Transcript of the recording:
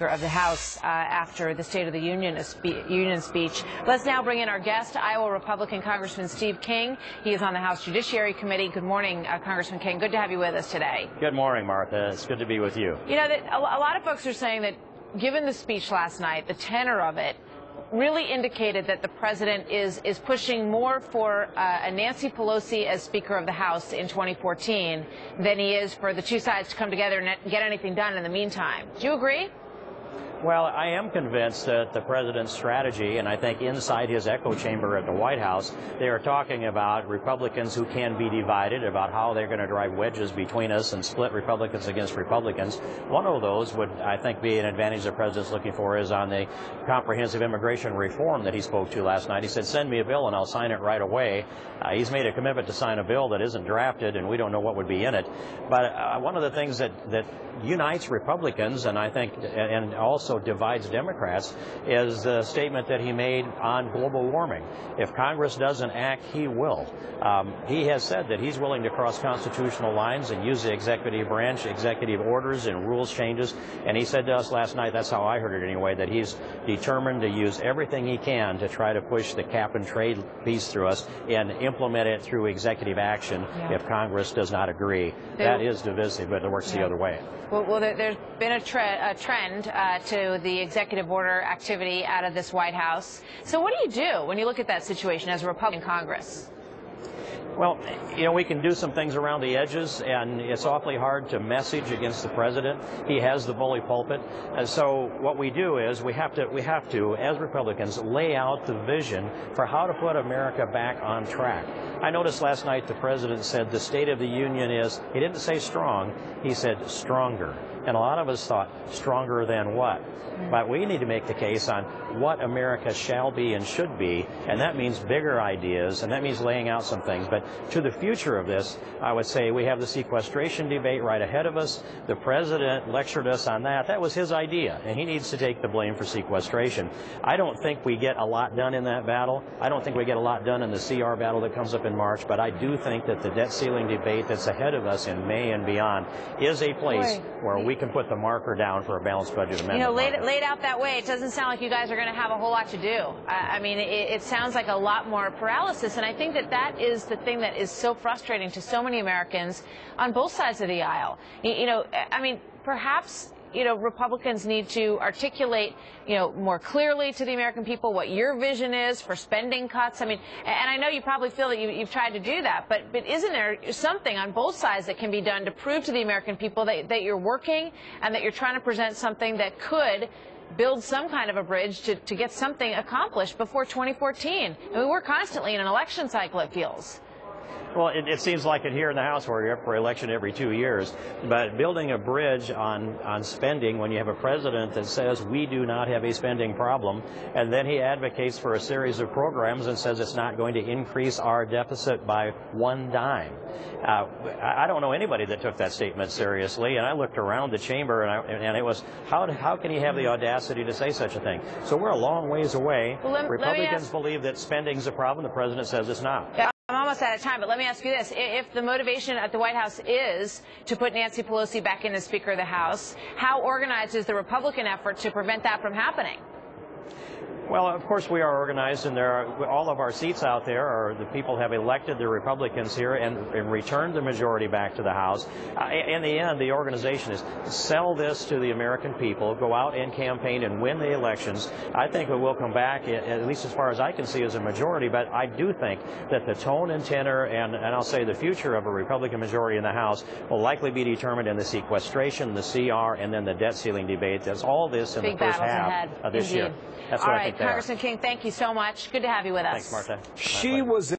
of the House after the State of the Union speech. Let's now bring in our guest, Iowa Republican Congressman Steve King. He is on the House Judiciary Committee. Good morning, Congressman King. Good to have you with us today. Good morning, Martha. It's good to be with you. You know, a lot of folks are saying that given the speech last night, the tenor of it really indicated that the president is pushing more for a Nancy Pelosi as Speaker of the House in 2014 than he is for the two sides to come together and get anything done in the meantime. Do you agree? Well, I am convinced that the president's strategy, and I think inside his echo chamber at the White House, they are talking about Republicans who can be divided, about how they're going to drive wedges between us and split Republicans against Republicans. One of those would, I think, be an advantage the president's looking for is on the comprehensive immigration reform that he spoke to last night. He said, send me a bill and I'll sign it right away. He's made a commitment to sign a bill that isn't drafted, and we don't know what would be in it. But one of the things that unites Republicans, and I think, and also divides Democrats, is the statement that he made on global warming. If Congress doesn't act, he will. He has said that he's willing to cross constitutional lines and use the executive branch, executive orders and rules changes. And he said to us last night, that's how I heard it anyway, that he's determined to use everything he can to try to push the cap and trade piece through us and implement it through executive action if Congress does not agree. That is divisive, but it works the other way. Well, there's been a trend to the executive order activity out of this White House. So what do you do when you look at that situation as a Republican Congress? Well, you know, we can do some things around the edges, and it's awfully hard to message against the president. He has the bully pulpit. And so what we do is we have to, as Republicans, lay out the vision for how to put America back on track. I noticed last night the president said the State of the Union is, he didn't say strong, he said stronger. And a lot of us thought, stronger than what? But we need to make the case on what America shall be and should be, and that means bigger ideas, and that means laying out some things. But to the future of this, I would say we have the sequestration debate right ahead of us. The president lectured us on that. That was his idea, and he needs to take the blame for sequestration. I don't think we get a lot done in that battle. I don't think we get a lot done in the CR battle that comes up in March, but I do think that the debt ceiling debate that's ahead of us in May and beyond is a place where we can put the marker down for a balanced budget amendment. You know, laid out that way, it doesn't sound like you guys are going to have a whole lot to do. I mean, it sounds like a lot more paralysis, and I think that is the thing that is so frustrating to so many Americans on both sides of the aisle. You know, I mean, perhaps, you know, Republicans need to articulate, you know, more clearly to the American people what your vision is for spending cuts. I mean, and I know you probably feel that you've tried to do that, but isn't there something on both sides that can be done to prove to the American people that you're working and that you're trying to present something that could build some kind of a bridge to get something accomplished before 2014? I mean, we're constantly in an election cycle, it feels. Well, it seems like it here in the House where you're up for election every 2 years. But building a bridge on spending when you have a president that says we do not have a spending problem, and then he advocates for a series of programs and says it's not going to increase our deficit by one dime. I don't know anybody that took that statement seriously, and I looked around the chamber and it was, how can he have the audacity to say such a thing? So we're a long ways away. Well, Republicans believe that spending's a problem. The president says it's not. I'm almost out of time, but let me ask you this. If the motivation at the White House is to put Nancy Pelosi back in as Speaker of the House, how organized is the Republican effort to prevent that from happening? Well, of course we are organized, and there are all of our seats out there, or the people have elected the Republicans here and returned the majority back to the House. In the end, the organization is sell this to the American people, go out and campaign and win the elections. I think it will come back, at least as far as I can see, as a majority, but I do think that the tone and tenor and I'll say the future of a Republican majority in the House will likely be determined in the sequestration, the CR, and then the debt ceiling debate. There's all this in the first half of this year. That's what I think. Congressman King, thank you so much. Good to have you with us. Thanks, Martha. She was